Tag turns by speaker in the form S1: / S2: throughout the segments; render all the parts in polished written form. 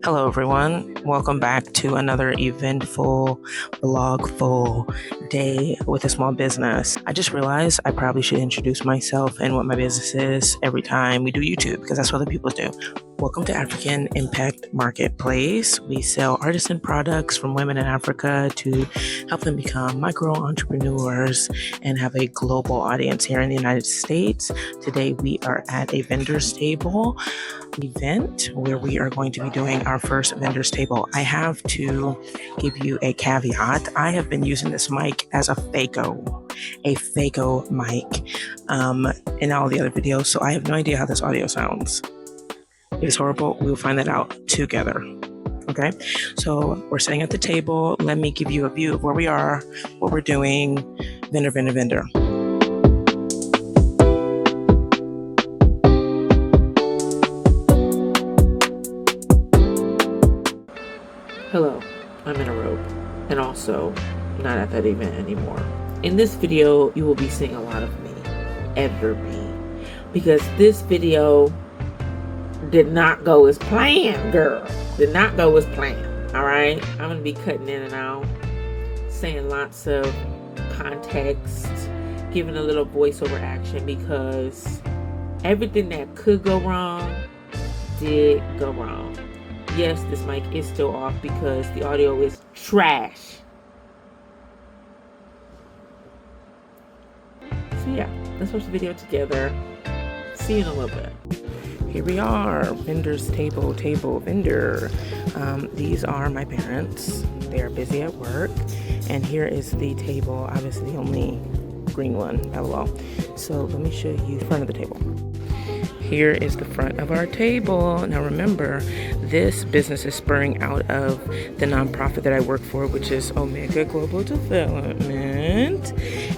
S1: Hello, everyone. Welcome back to another eventful, blogful day with a small business. I just realized I probably should introduce myself and what my business is every time we do YouTube, because that's what other people do. Welcome to African Impact Marketplace. We sell artisan products from women in Africa to help them become micro entrepreneurs and have a global audience here in the United States. Today, we are at a vendor's table event where we are going to be doing our first vendor's table. I have to give you a caveat. I have been using this mic as a Faco mic in all the other videos, so I have no idea how this audio sounds. It is horrible. We will find that out together. Okay, so we're sitting at the table. Let me give you a view of where we are, what we're doing. Vendor. Hello, I'm in a robe and also not at that event anymore. In this video, you will be seeing a lot of me, because this video did not go as planned, girl. Did not go as planned, all right? I'm going to be cutting in and out, saying lots of context, giving a little voiceover action because everything that could go wrong did go wrong. Yes, this mic is still off because the audio is trash. So yeah, let's watch the video together. See you in a little bit. Here we are, vendor's table, vendor. These are my parents. They are busy at work. And here is the table, obviously the only green one, LOL. So let me show you the front of the table. Here is the front of our table. Now remember, this business is spurring out of the nonprofit that I work for, which is Omega Global Development.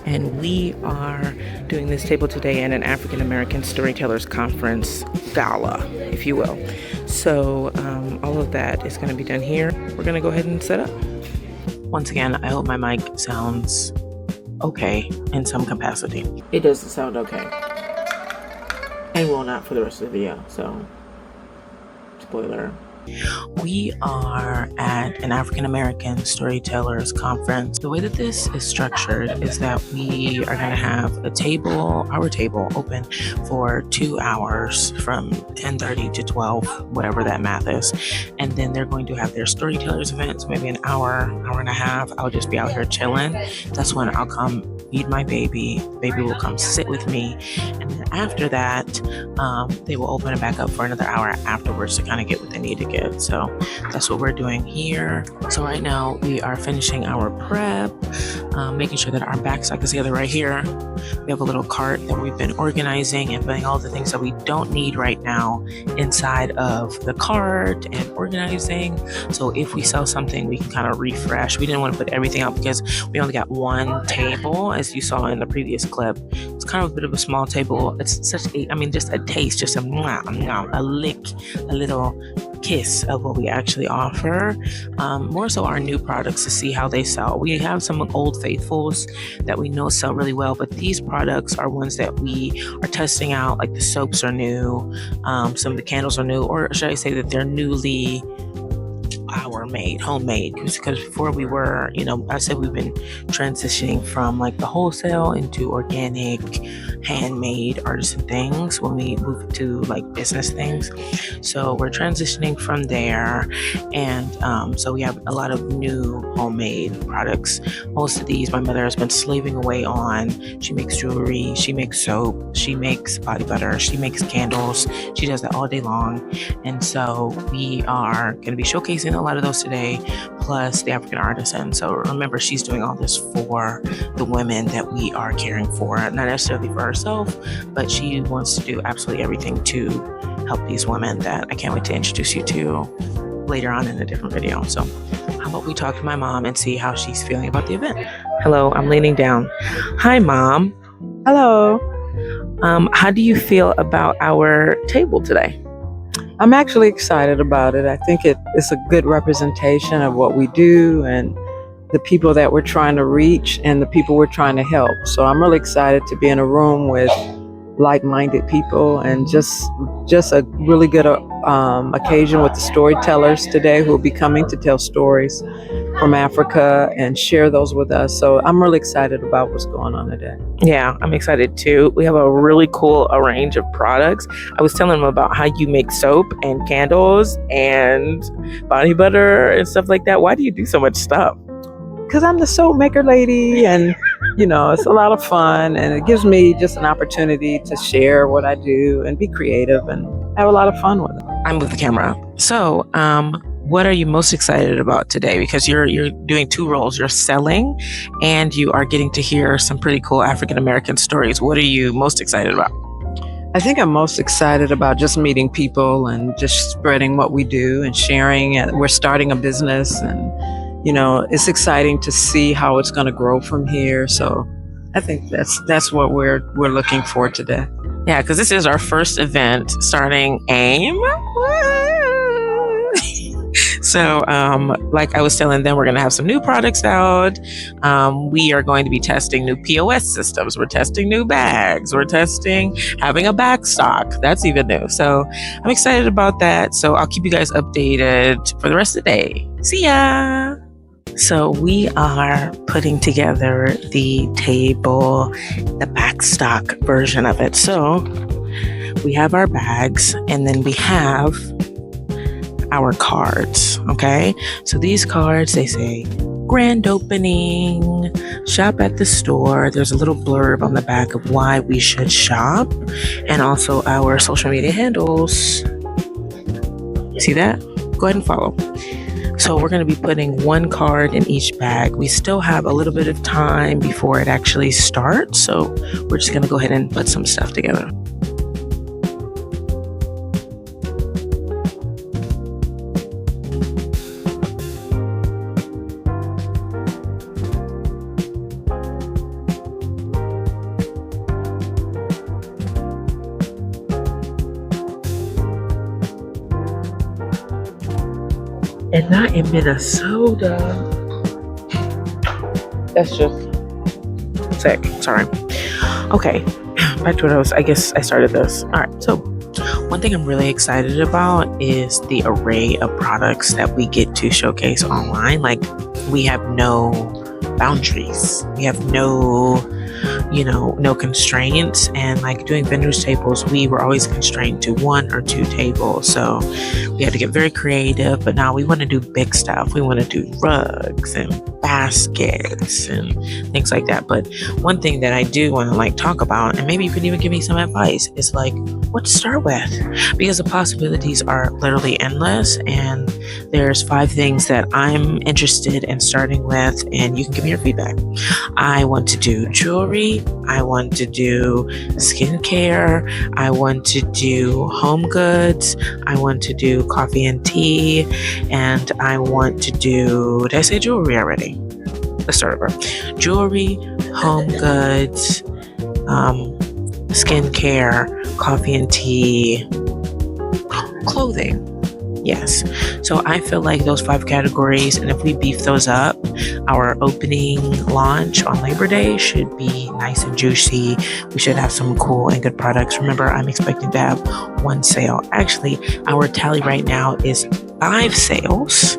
S1: And we are doing this table today at an African American Storytellers Conference gala, if you will. So all of that is going to be done here. We're going to go ahead and set up. Once again, I hope my mic sounds okay in some capacity. It doesn't sound okay. And will not for the rest of the video, so spoiler. We are at an African American Storytellers Conference. The way that this is structured is that we are going to have our table open for 2 hours from 10:30 to 12, whatever that math is. And then they're going to have their storytellers events, maybe an hour and a half. I'll just be out here chilling. That's when I'll come feed my baby. The baby will come sit with me. And then after that, they will open it back up for another hour afterwards to kind of get what they need to get. So that's what we're doing here. So right now we are finishing our prep, making sure that our backstock is together right here. We have a little cart that we've been organizing and putting all the things that we don't need right now inside of the cart and organizing. So if we sell something, we can kind of refresh. We didn't want to put everything out because we only got one table, as you saw in the previous clip. It's kind of a bit of a small table. It's just a taste, just a lick, a little kiss of what we actually offer. More so our new products to see how they sell. We have some old faithfuls that we know sell really well, but these products are ones that we are testing out. Like the soaps are new, some of the candles are new, or should I say that they're newly homemade, because before we were, I said we've been transitioning from like the wholesale into organic, handmade artisan things when we moved to like business things. So we're transitioning from there, and so we have a lot of new homemade products. Most of these my mother has been slaving away on. She makes jewelry, she makes soap, she makes body butter, she makes candles. She does that all day long, and so we are going to be showcasing a lot of those today, plus the African artisan. So remember, she's doing all this for the women that we are caring for, not necessarily for herself, but she wants to do absolutely everything to help these women that I can't wait to introduce you to later on in a different video. So how about we talk to my mom and see how she's feeling about the event. Hello, I'm leaning down. Hi, Mom.
S2: Hello.
S1: How do you feel about our table today?
S2: I'm actually excited about it. I think it's a good representation of what we do and the people that we're trying to reach and the people we're trying to help. So I'm really excited to be in a room with like-minded people, and just a really good occasion with the storytellers today who will be coming to tell stories from Africa and share those with us. So I'm really excited about what's going on today.
S1: Yeah, I'm excited too. We have a really cool range of products. I was telling them about how you make soap and candles and body butter and stuff like that. Why do you do so much stuff?
S2: Because I'm the soap maker lady, and it's a lot of fun, and it gives me just an opportunity to share what I do and be creative and have a lot of fun with it.
S1: I'm with the camera. So, what are you most excited about today? Because you're doing two roles. You're selling and you are getting to hear some pretty cool African American stories. What are you most excited about?
S2: I think I'm most excited about just meeting people and just spreading what we do and sharing. We're starting a business, and it's exciting to see how it's going to grow from here. So I think that's what we're looking for today.
S1: Yeah, because this is our first event starting AIM. So, like I was telling them, we're going to have some new products out. We are going to be testing new POS systems. We're testing new bags. We're testing having a back stock. That's even new. So I'm excited about that. So I'll keep you guys updated for the rest of the day. See ya. So we are putting together the table, the backstock version of it. So we have our bags, and then we have our cards. Okay. So these cards, they say grand opening, shop at the store. There's a little blurb on the back of why we should shop, and also our social media handles. See that? Go ahead and follow. So we're going to be putting one card in each bag. We still have a little bit of time before it actually starts. So we're just going to go ahead and put some stuff together. And not in Minnesota. That's just sick. Sorry. Okay. Back to what I guess I started this. All right. So one thing I'm really excited about is the array of products that we get to showcase online. Like, we have no boundaries. We have no constraints. And like doing vendors tables, we were always constrained to one or two tables. So we had to get very creative, but now we want to do big stuff. We want to do rugs and baskets and things like that. But one thing that I do want to talk about, and maybe you could even give me some advice, is what to start with, because the possibilities are literally endless. And there's 5 things that I'm interested in starting with, and you can give me your feedback. I want to do jewelry. I want to do skincare. I want to do home goods. I want to do coffee and tea. And I want to do, did I say jewelry already? Let's start over. Jewelry, home goods, skincare, coffee and tea, clothing. Yes. So I feel like those 5 categories, and if we beef those up, our opening launch on Labor Day should be nice and juicy. We should have some cool and good products. Remember, I'm expecting to have 1 sale. Actually, our tally right now is 5 sales.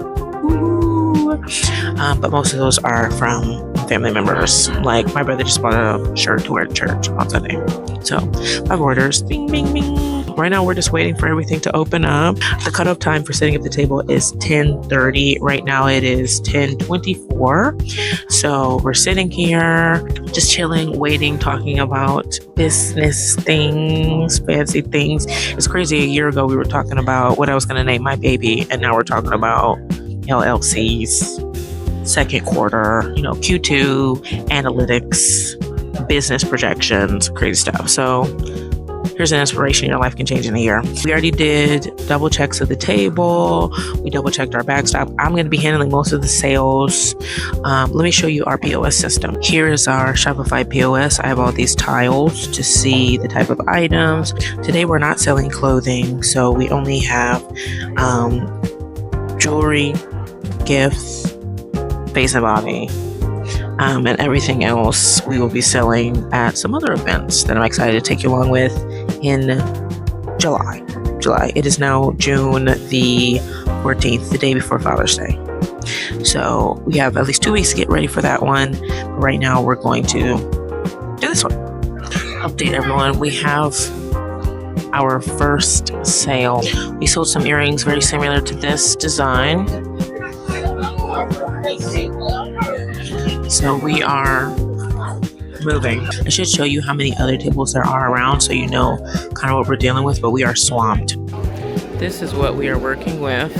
S1: But most of those are from family members. Like, my brother just bought a shirt to wear to church on Sunday. So 5 orders. Bing, bing, bing. Right now, we're just waiting for everything to open up. The cutoff time for setting up the table is 10:30. Right now, it is 10:24. So we're sitting here, just chilling, waiting, talking about business things, fancy things. It's crazy. A year ago, we were talking about what I was going to name my baby, and now we're talking about LLCs, second quarter, Q2, analytics, business projections, crazy stuff. So here's an inspiration: your life can change in a year. We already did double checks of the table. We double checked our backstop. I'm going to be handling most of the sales. Let me show you our POS system. Here is our Shopify POS. I have all these tiles to see the type of items. Today we're not selling clothing, so we only have jewelry, gifts, face and body. And everything else we will be selling at some other events that I'm excited to take you along with in July. It is now June the 14th, the day before Father's Day. So we have at least 2 weeks to get ready for that one. But right now we're going to do this one. Update everyone, we have our first sale. We sold some earrings very similar to this design. So we are moving. I should show you how many other tables there are around so you know kind of what we're dealing with, but we are swamped. This is what we are working with.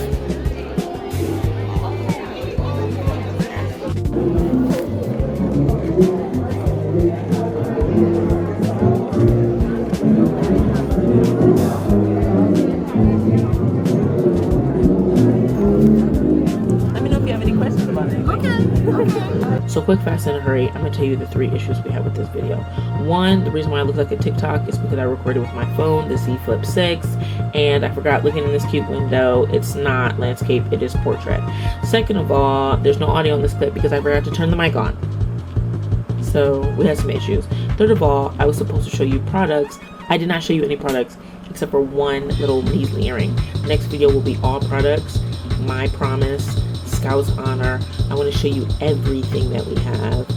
S1: Let me know if you have any questions about it. Okay. So quick, fast, and a hurry, I'm going to tell you the 3 issues we have with this video. 1, the reason why I look like a TikTok is because I recorded with my phone, the Z Flip 6, and I forgot looking in this cute window. It's not landscape, it is portrait. Second of all, there's no audio in this clip because I forgot to turn the mic on. So we had some issues. Third of all, I was supposed to show you products. I did not show you any products except for one little measly earring. Next video will be all products. My promise. Scout's honor. I want to show you everything that we have,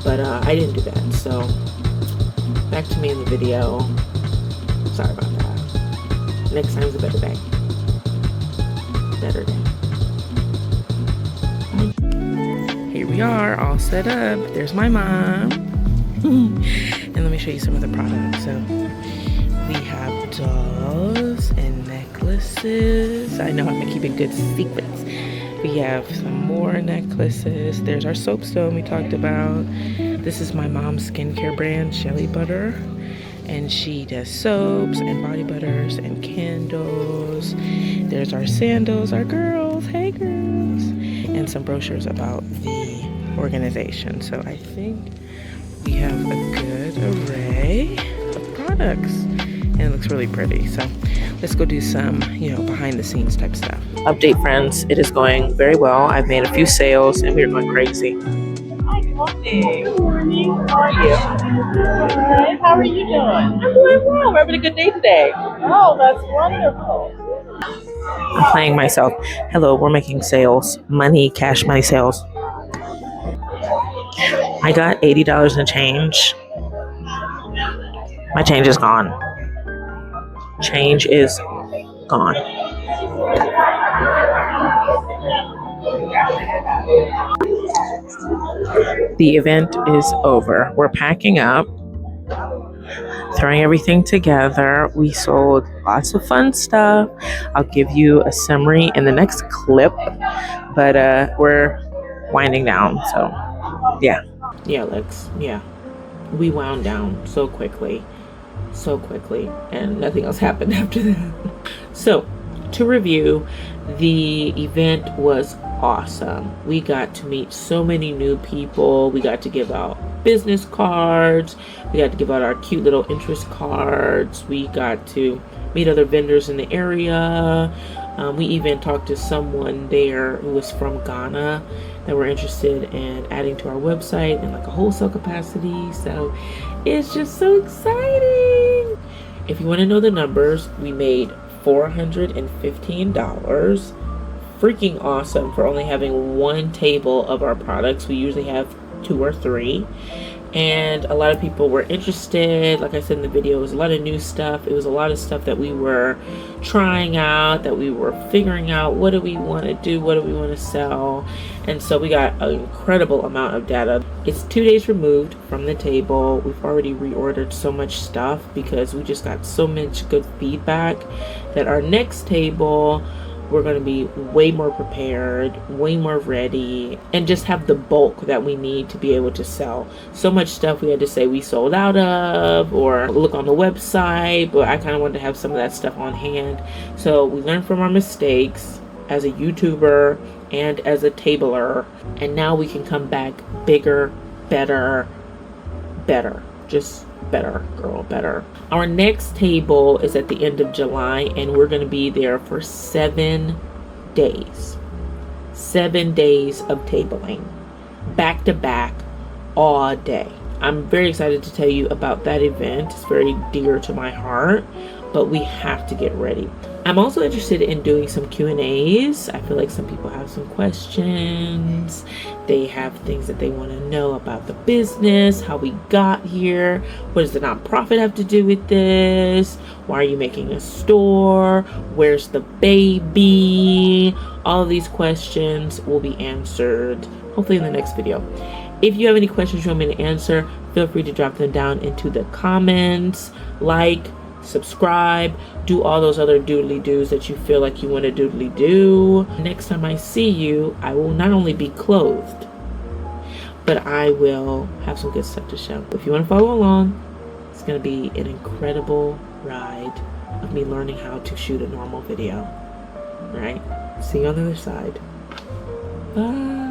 S1: but I didn't do that. So back to me in the video. Sorry about that. Next time's a better day. Here we are, all set up. There's my mom. And let me show you some of the products. So we have dolls and necklaces. I know I've been keeping good secrets. We have some more necklaces. There's our soapstone we talked about. This is my mom's skincare brand, Shelly Butter. And she does soaps and body butters and candles. There's our sandals, our girls, hey girls. And some brochures about the organization. So I think we have a good array of products. And it looks really pretty. So let's go do some, behind the scenes type stuff. Update, friends. It is going very well. I've made a few sales and we're going crazy.
S3: Hi, good morning. Good morning. How are you? Good. How are you doing?
S1: I'm doing well. We're having a good day today.
S3: Oh, that's wonderful.
S1: I'm playing myself. Hello, we're making sales. Money, cash money sales. I got $80 in change. My change is gone. Change is gone. The event is over. We're packing up, throwing everything together. We sold lots of fun stuff. I'll give you a summary in the next clip, but we're winding down. So yeah, Lex. Yeah, we wound down so quickly, and nothing else happened after that. So to review, the event was awesome. We got to meet so many new people. We got to give out business cards. We got to give out our cute little interest cards. We got to meet other vendors in the area. We even talked to someone there who was from Ghana that were interested in adding to our website in like a wholesale capacity. So it's just so exciting. If you want to know the numbers, we made $415. Freaking awesome for only having one table of our products. We usually have 2 or 3, and a lot of people were interested. Like I said in the video, it was a lot of new stuff. It was a lot of stuff that we were trying out, that we were figuring out. What do we want to do? What do we want to sell? And so we got an incredible amount of data. It's 2 days removed from the table. We've already reordered so much stuff because we just got so much good feedback that our next table, we're going to be way more prepared, way more ready, and just have the bulk that we need to be able to sell. So much stuff we had to say we sold out of, or look on the website, but I kind of wanted to have some of that stuff on hand. So we learned from our mistakes as a YouTuber and as a tabler, and now we can come back bigger, better, just better, girl, better. Our next table is at the end of July, and we're going to be there for 7 days. 7 days of tabling, back to back, all day. I'm very excited to tell you about that event. It's very dear to my heart, but we have to get ready. I'm also interested in doing some Q&As. I feel like some people have some questions. They have things that they want to know about the business, how we got here. What does the nonprofit have to do with this? Why are you making a store? Where's the baby? All of these questions will be answered hopefully in the next video. If you have any questions you want me to answer, feel free to drop them down into the comments. Like, subscribe, do all those other doodly doos that you feel like you want to doodly do. Next time I see you, I will not only be clothed, but I will have some good stuff to show. If you want to follow along, it's going to be an incredible ride of me learning how to shoot a normal video. All right? See you on the other side. Bye.